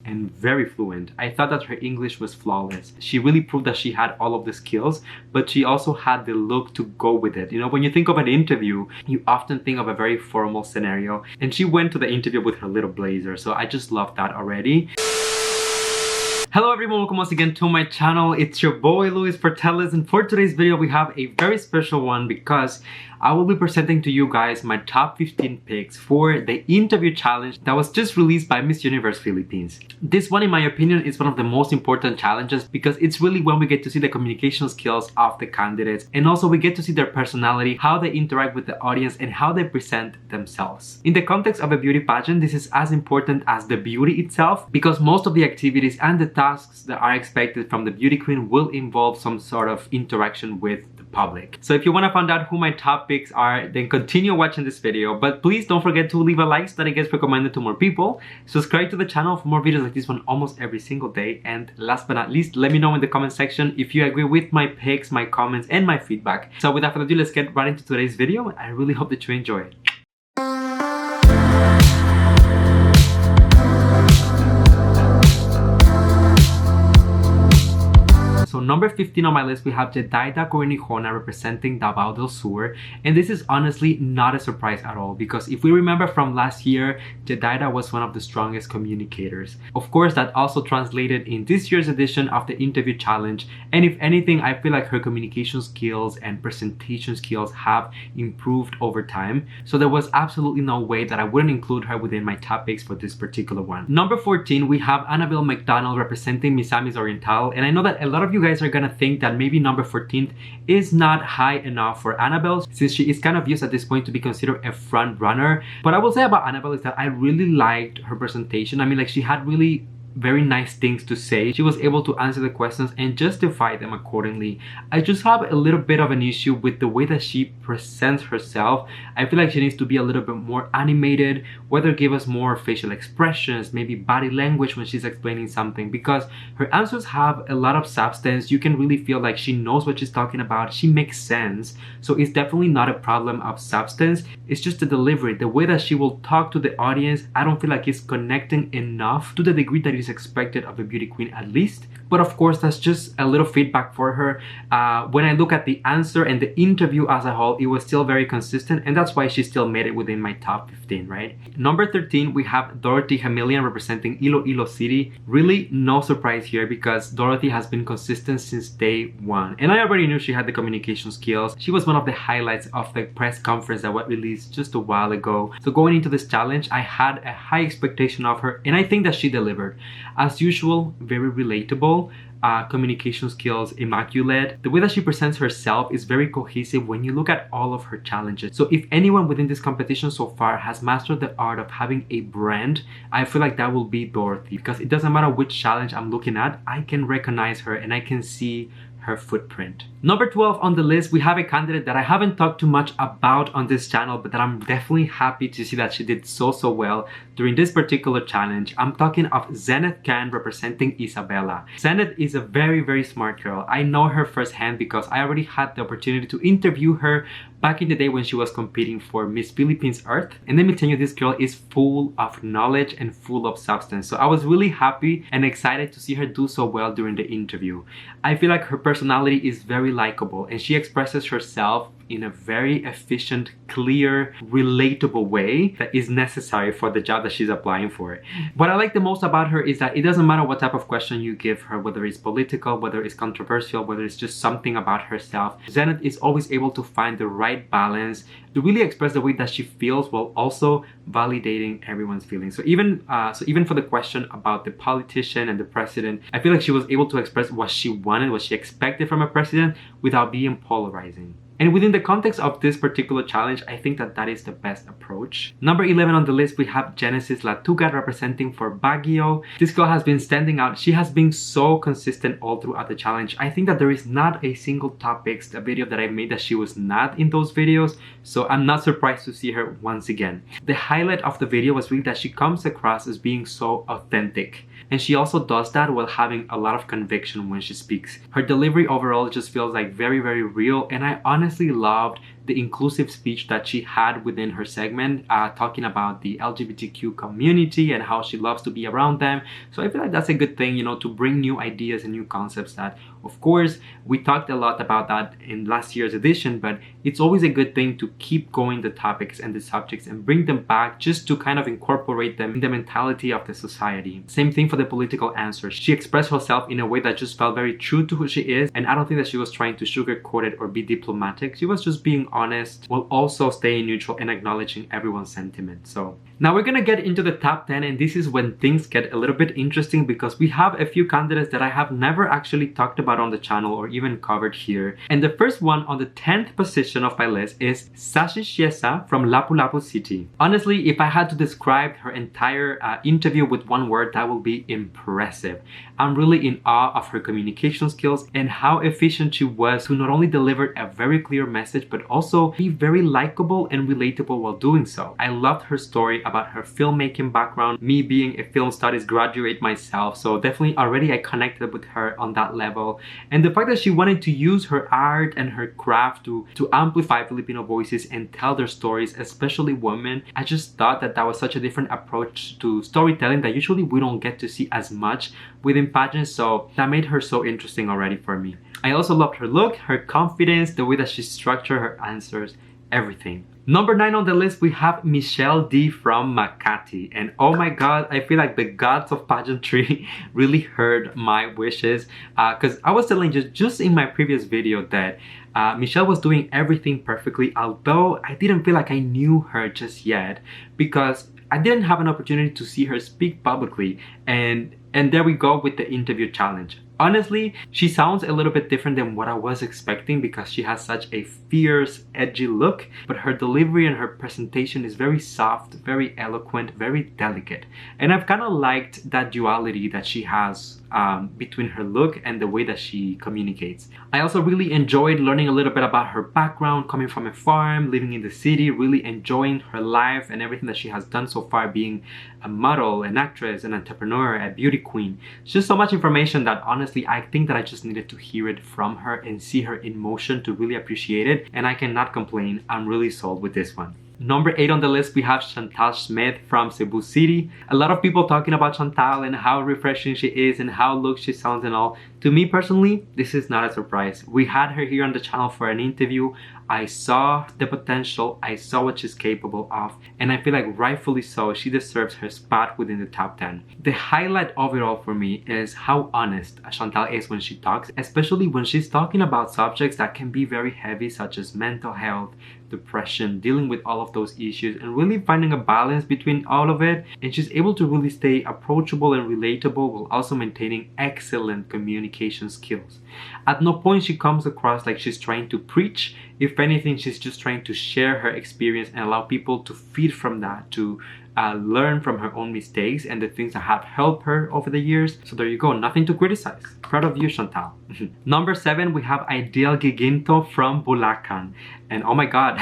and very fluent. I thought that her English was flawless. She really proved that she had all of the skills, but she also had the look to go with it. You know, when you think of an interview, you often think of a very formal scenario, and she went to the interview with her little blazer, so I just love that already. Hello everyone, welcome once again to my channel. It's your boy Luis Portelles, and for today's video we have a very special one because I will be presenting to you guys my top 15 picks for the interview challenge that was just released by Miss Universe Philippines. This one, in my opinion, is one of the most important challenges because it's really when we get to see the communication skills of the candidates, and also we get to see their personality, how they interact with the audience, and how they present themselves. In the context of a beauty pageant, this is as important as the beauty itself because most of the activities and the tasks that are expected from the beauty queen will involve some sort of interaction with the public. So if you want to find out who my top picks are, then continue watching this video, but please don't forget to leave a like so that it gets recommended to more people. Subscribe to the channel for more videos like this one almost every single day, and last but not least, let me know in the comment section if you agree with my picks, my comments, and my feedback. So without further ado, let's get right into today's video. I really hope that you enjoy it. So number 15 on my list, we have the Dai Dakornikona representing Davao del Sur, and this is honestly not a surprise at all because if we remember from last year, Daida was one of the strongest communicators. Of course, that also translated in this year's edition of the interview challenge, and if anything, I feel like her communication skills and presentation skills have improved over time, so there was absolutely no way that I wouldn't include her within my top picks for this particular one. Number 14, we have Annabelle McDonald representing Misamis Oriental, and I know that a lot of you guys are gonna think that maybe number 14 is not high enough for Annabelle since she is kind of used at this point to be considered a front runner. What I will say about Annabelle is that I really liked her presentation. I mean, like, she had really very nice things to say. She was able to answer the questions and justify them accordingly. I just have a little bit of an issue with the way that she presents herself. I feel like she needs to be a little bit more animated, whether give us more facial expressions, maybe body language when she's explaining something, because her answers have a lot of substance. You can really feel like she knows what she's talking about. She makes sense. So it's definitely not a problem of substance. It's just the delivery, the way that she will talk to the audience. I don't feel like it's connecting enough to the degree that is expected of a beauty queen, at least. But of course, that's just a little feedback for her. When I look at the answer and the interview as a whole, it was still very consistent, and that's why she still made it within my top 15, right? Number 13, we have Dorothy Chameleon representing Iloilo City. Really no surprise here because Dorothy has been consistent since day one, and I already knew she had the communication skills. She was one of the highlights of the press conference that was released just a while ago. So going into this challenge, I had a high expectation of her, and I think that she delivered. As usual, very relatable. Communication skills immaculate. The way that she presents herself is very cohesive when you look at all of her challenges. So if anyone within this competition so far has mastered the art of having a brand, I feel like that will be Dorothy, because it doesn't matter which challenge I'm looking at, I can recognize her and I can see her footprint. Number 12 on the list, we have a candidate that I haven't talked too much about on this channel, but that I'm definitely happy to see that she did so well during this particular challenge. I'm talking of Zenith Can representing Isabella. Zenith is a very smart girl. I know her firsthand because I already had the opportunity to interview her back in the day when she was competing for Miss Philippines Earth. And let me tell you, this girl is full of knowledge and full of substance. So I was really happy and excited to see her do so well during the interview. I feel like her personality is very likable and she expresses herself in a very efficient, clear, relatable way that is necessary for the job that she's applying for. What I like the most about her is that it doesn't matter what type of question you give her, whether it's political, whether it's controversial, whether it's just something about herself. Zenith is always able to find the right balance to really express the way that she feels while also validating everyone's feelings. So even for the question about the politician and the president, I feel like she was able to express what she wanted, what she expected from a president without being polarizing. And within the context of this particular challenge, I think that that is the best approach. Number 11 on the list, we have Genesis Latuca representing for Baguio. This girl has been standing out. She has been so consistent all throughout the challenge. I think that there is not a single topics, the video that I made, that she was not in those videos. So I'm not surprised to see her once again. The highlight of the video was really that she comes across as being so authentic. And she also does that while having a lot of conviction when she speaks. Her delivery overall just feels like very real, and I honestly loved the inclusive speech that she had within her segment, talking about the LGBTQ community and how she loves to be around them. So I feel like that's a good thing, you know, to bring new ideas and new concepts that, of course, we talked a lot about that in last year's edition, but it's always a good thing to keep going the topics and the subjects and bring them back just to kind of incorporate them in the mentality of the society. Same thing for the political answers. She expressed herself in a way that just felt very true to who she is, and I don't think that she was trying to sugarcoat it or be diplomatic. She was just being honest while also staying neutral and acknowledging everyone's sentiment. So now we're gonna get into the top 10, and this is when things get a little bit interesting because we have a few candidates that I have never actually talked about on the channel or even covered here. And the first one on the 10th position of my list is Sashi Shiesa from Lapu-Lapu City. Honestly, if I had to describe her entire interview with one word, that will be impressive. I'm really in awe of her communication skills and how efficient she was to not only deliver a very clear message, but also be very likable and relatable while doing so. I loved her story about her filmmaking background, me being a film studies graduate myself, so definitely already I connected with her on that level. And the fact that she wanted to use her art and her craft to amplify Filipino voices and tell their stories, especially women, I just thought that that was such a different approach to storytelling that usually we don't get to see as much within pageants, so that made her so interesting already for me. I also loved her look, her confidence, the way that she structured her answers, everything. Number 9 on the list, we have Michelle D from Makati. And oh my god, I feel like the gods of pageantry really heard my wishes. Because I was telling you just in my previous video that Michelle was doing everything perfectly, although I didn't feel like I knew her just yet because I didn't have an opportunity to see her speak publicly. And there we go with the interview challenge. Honestly, she sounds a little bit different than what I was expecting because she has such a fierce, edgy look, but her delivery and her presentation is very soft, very eloquent, very delicate. And I've kind of liked that duality that she has between her look and the way that she communicates. I also really enjoyed learning a little bit about her background, coming from a farm, living in the city, really enjoying her life and everything that she has done so far, being a model, an actress, an entrepreneur, a beauty queen. It's just so much information that honestly I think that I just needed to hear it from her and see her in motion to really appreciate it, and I cannot complain. I'm really sold with this one. Number 8 on the list, we have Chantal Smith from Cebu City. A lot of people talking about Chantal and how refreshing she is and how look she sounds and all. To me personally, this is not a surprise. We had her here on the channel for an interview. I saw the potential, I saw what she's capable of, and I feel like rightfully so, she deserves her spot within the top 10. The highlight of it all for me is how honest Chantal is when she talks, especially when she's talking about subjects that can be very heavy, such as mental health, depression, dealing with all of those issues, and really finding a balance between all of it. And she's able to really stay approachable and relatable while also maintaining excellent communication skills. At no point she comes across like she's trying to preach. If anything, she's just trying to share her experience and allow people to feed from that, to learn from her own mistakes and the things that have helped her over the years. So there you go, nothing to criticize. Proud of you, Chantal. Number 7, we have Ideal Giginto from Bulacan. And oh my god,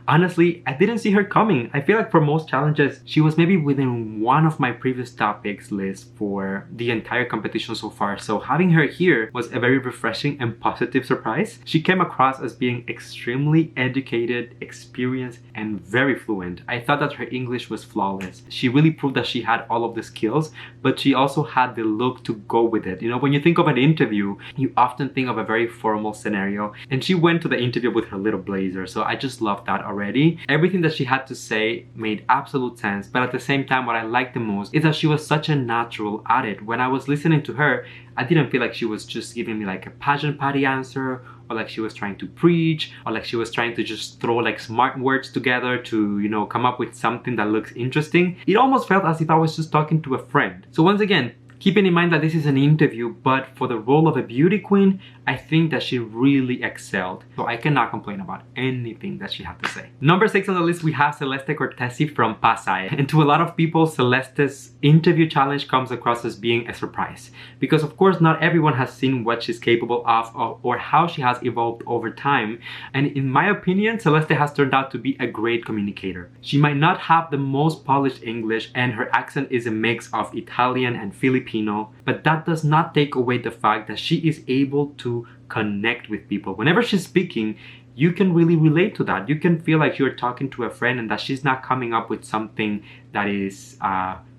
honestly, I didn't see her coming. I feel like for most challenges, she was maybe within one of my previous topics list for the entire competition so far. So having her here was a very refreshing and positive surprise. She came across as being extremely educated, experienced, and very fluent. I thought that her English was flawless. She really proved that she had all of the skills, but she also had the look to go with it. You know, when you think of an interview, you often think of a very formal scenario, and she went to the interview with her little blazer. So I just loved that already. Everything that she had to say made absolute sense, but at the same time, what I liked the most is that she was such a natural at it. When I was listening to her, I didn't feel like she was just giving me like a pageant patty answer, or like she was trying to preach, or like she was trying to just throw like smart words together to, you know, come up with something that looks interesting. It almost felt as if I was just talking to a friend. So once again, keeping in mind that this is an interview, but for the role of a beauty queen, I think that she really excelled. So I cannot complain about anything that she had to say. Number 6 on the list, we have Celeste Cortesi from Pasay. And to a lot of people, Celeste's interview challenge comes across as being a surprise. Because of course, not everyone has seen what she's capable of or how she has evolved over time. And in my opinion, Celeste has turned out to be a great communicator. She might not have the most polished English, and her accent is a mix of Italian and Filipino, but that does not take away the fact that she is able to connect with people. Whenever she's speaking, you can really relate to that. You can feel like you're talking to a friend and that she's not coming up with something that is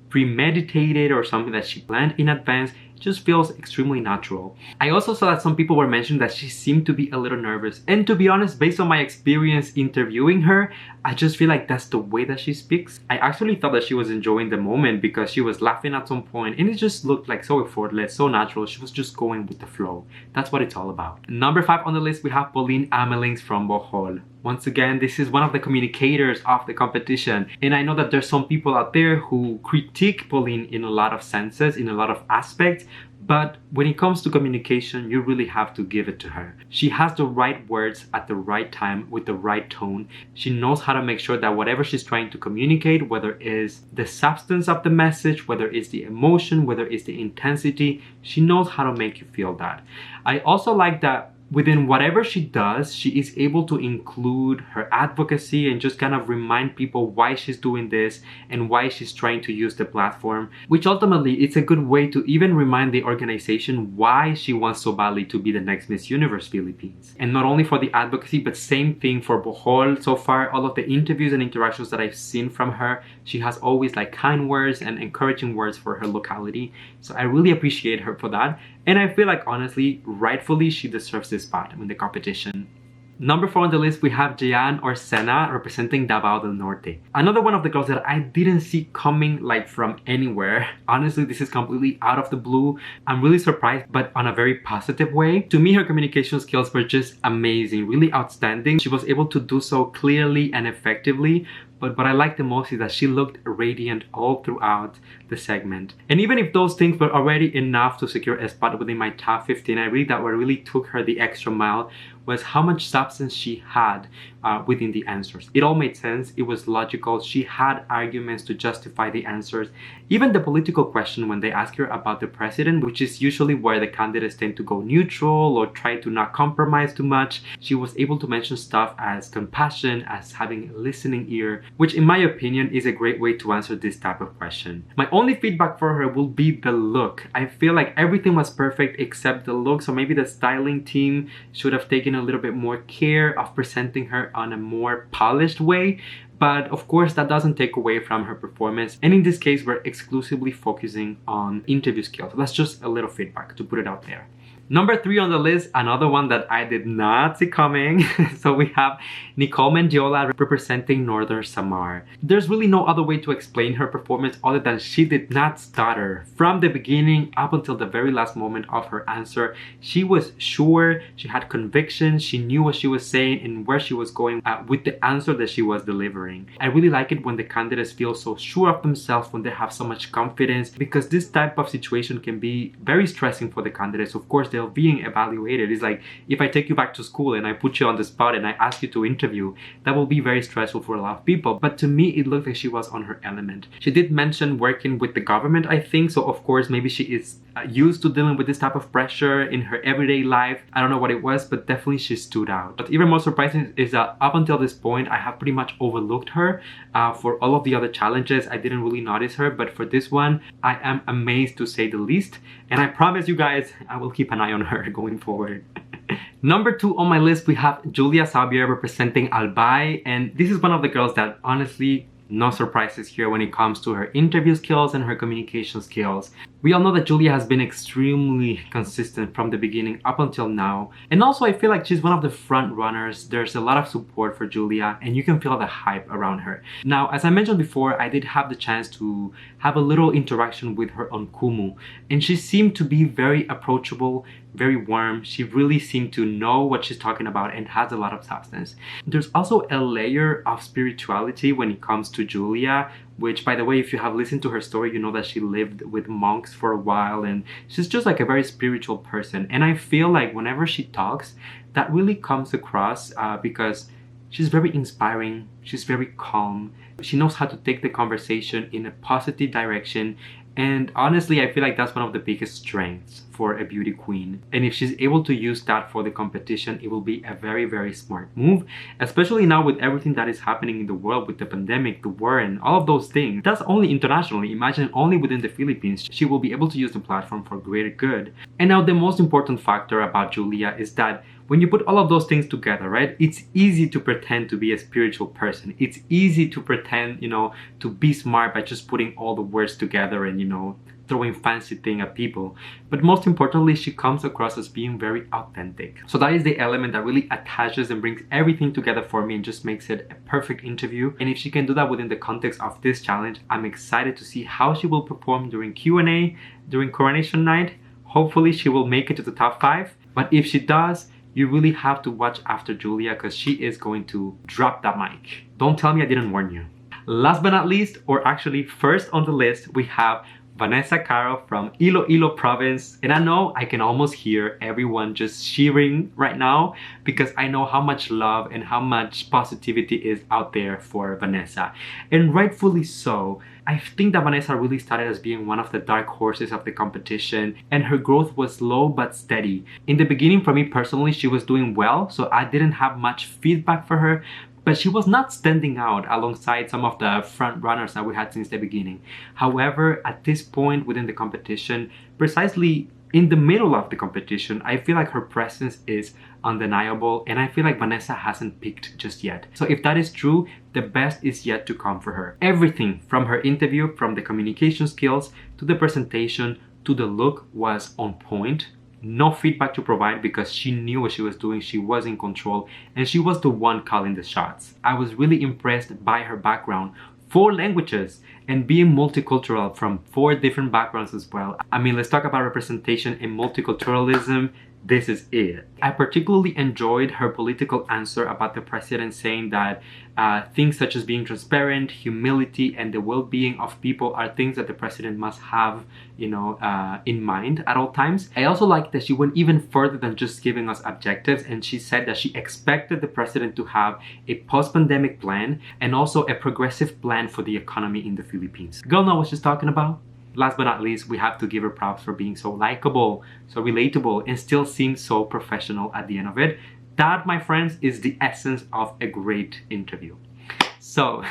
premeditated or something that she planned in advance. It just feels extremely natural. I also saw that some people were mentioning that she seemed to be a little nervous. And to be honest, based on my experience interviewing her, I just feel like that's the way that she speaks. I actually thought that she was enjoying the moment because she was laughing at some point and it just looked like so effortless, so natural. She was just going with the flow. That's what it's all about. Number 5 on the list, we have Pauline from Bohol. Once again, this is one of the communicators of the competition. And I know that there's some people out there who critique Pauline in a lot of senses, in a lot of aspects. But when it comes to communication, you really have to give it to her. She has the right words at the right time with the right tone. She knows how to make sure that whatever she's trying to communicate, whether it's the substance of the message, whether it's the emotion, whether it's the intensity, she knows how to make you feel that. I also like that within whatever she does, she is able to include her advocacy and just kind of remind people why she's doing this and why she's trying to use the platform, which ultimately it's a good way to even remind the organization why she wants so badly to be the next Miss Universe Philippines. And not only for the advocacy, but same thing for Bohol. So far, all of the interviews and interactions that I've seen from her, she has always like kind words and encouraging words for her locality. So I really appreciate her for that. And I feel like honestly, rightfully, she deserves this spot in the competition. Number 4 on the list, we have Jean or Senna representing Davao del Norte. Another one of the girls that I didn't see coming like from anywhere. Honestly, this is completely out of the blue. I'm really surprised, but on a very positive way. To me, her communication skills were just amazing, really outstanding. She was able to do so clearly and effectively. But what I liked the most is that she looked radiant all throughout the segment. And even if those things were already enough to secure a spot within my top 15, I really that what really took her the extra mile was how much substance she had within the answers. It all made sense. It was logical. She had arguments to justify the answers. Even the political question when they ask her about the president, which is usually where the candidates tend to go neutral or try to not compromise too much, she was able to mention stuff as compassion, as having a listening ear, which in my opinion is a great way to answer this type of question. My only feedback for her will be the look. I feel like everything was perfect except the look, so maybe the styling team should have taken a little bit more care of presenting her on a more polished way. But of course, that doesn't take away from her performance. And in this case, we're exclusively focusing on interview skills. That's just a little feedback to put it out there. Number 3 on the list, another one that I did not see coming. So we have Nicole Mendiola representing Northern Samar. There's really no other way to explain her performance other than she did not stutter. From the beginning up until the very last moment of her answer, she was sure, she had conviction, she knew what she was saying and where she was going with the answer that she was delivering. I really like it when the candidates feel so sure of themselves, when they have so much confidence, because this type of situation can be very stressing for the candidates. Of course, they're being evaluated. It's like if I take you back to school and I put you on the spot and I ask you to interview, that will be very stressful for a lot of people. But to me, it looked like she was on her element. She did mention working with the government, I think, so of course maybe she is used to dealing with this type of pressure in her everyday life. I don't know what it was, but definitely she stood out. But even more surprising is that up until this point, I have pretty much overlooked her. For all of the other challenges, I didn't really notice her, but for this one, I am amazed to say the least. And I promise you guys, I will keep an eye on her going forward. Number 2 on my list, we have Julia Sabiere representing Albay. And this is one of the girls that honestly, no surprises here when it comes to her interview skills and her communication skills. We all know that Julia has been extremely consistent from the beginning up until now. And also I feel like she's one of the front runners. There's a lot of support for Julia and you can feel the hype around her. Now, as I mentioned before, I did have the chance to have a little interaction with her on Kumu. And she seemed to be very approachable, very warm. She really seemed to know what she's talking about and has a lot of substance. There's also a layer of spirituality when it comes to Julia, which, by the way, if you have listened to her story, you know that she lived with monks for a while and she's just like a very spiritual person. And I feel like whenever she talks, that really comes across because she's very inspiring, she's very calm, she knows how to take the conversation in a positive direction. And honestly, I feel like that's one of the biggest strengths for a beauty queen. And if she's able to use that for the competition, it will be a very, very smart move. Especially now with everything that is happening in the world with the pandemic, the war, and all of those things. That's only internationally. Imagine only within the Philippines, she will be able to use the platform for greater good. And now the most important factor about Julia is that When you put all of those things together, right, it's easy to pretend to be a spiritual person. It's easy to pretend, to be smart by just putting all the words together and, throwing fancy thing at people. But most importantly, she comes across as being very authentic. So that is the element that really attaches and brings everything together for me and just makes it a perfect interview. And if she can do that within the context of this challenge, I'm excited to see how she will perform during Q&A, during coronation night. Hopefully she will make it to the top 5. But if she does, you really have to watch after Julia, because she is going to drop that mic. Don't tell me I didn't warn you. Last but not least, or actually first on the list, we have Vanessa Caro from Iloilo province. And I know I can almost hear everyone just cheering right now, because I know how much love and how much positivity is out there for Vanessa. And rightfully so. I think that Vanessa really started as being one of the dark horses of the competition, and her growth was slow but steady. In the beginning, for me personally, she was doing well, so I didn't have much feedback for her, but she was not standing out alongside some of the front runners that we had since the beginning. However, at this point within the competition, precisely in the middle of the competition, I feel like her presence is undeniable, and I feel like Vanessa hasn't peaked just yet. So if that is true, the best is yet to come for her. Everything from her interview, from the communication skills to the presentation to the look, was on point. No feedback to provide because she knew what she was doing, she was in control, and she was the one calling the shots. I was really impressed by her background. 4 languages and being multicultural from 4 different backgrounds as well. I mean, let's talk about representation and multiculturalism. This is it. I particularly enjoyed her political answer about the president saying that things such as being transparent, humility, and the well-being of people are things that the president must have, in mind at all times. I also like that she went even further than just giving us objectives, and she said that she expected the president to have a post-pandemic plan and also a progressive plan for the economy in the Philippines. Girl knows what she's talking about. Last but not least, we have to give her props for being so likable, so relatable, and still seems so professional at the end of it. That, my friends, is the essence of a great interview. So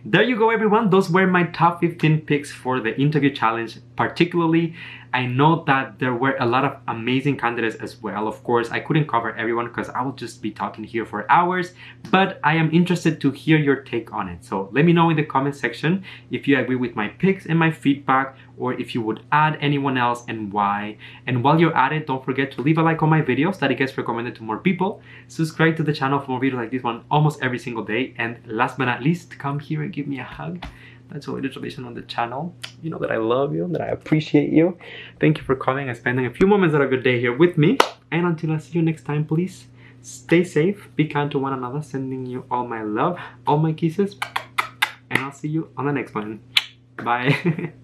there you go, everyone. Those were my top 15 picks for the interview challenge. Particularly, I know that there were a lot of amazing candidates as well. Of course, I couldn't cover everyone because I would just be talking here for hours, but I am interested to hear your take on it. So let me know in the comment section if you agree with my picks and my feedback, or if you would add anyone else and why. And while you're at it, don't forget to leave a like on my videos, that it gets recommended to more people. Subscribe to the channel for more videos like this one almost every single day. And last but not least, come here and give me a hug. That's a little tradition on the channel. You know that I love you, that I appreciate you. Thank you for coming and spending a few moments of a good day here with me. And until I see you next time, please stay safe, be kind to one another, sending you all my love, all my kisses, and I'll see you on the next one. Bye.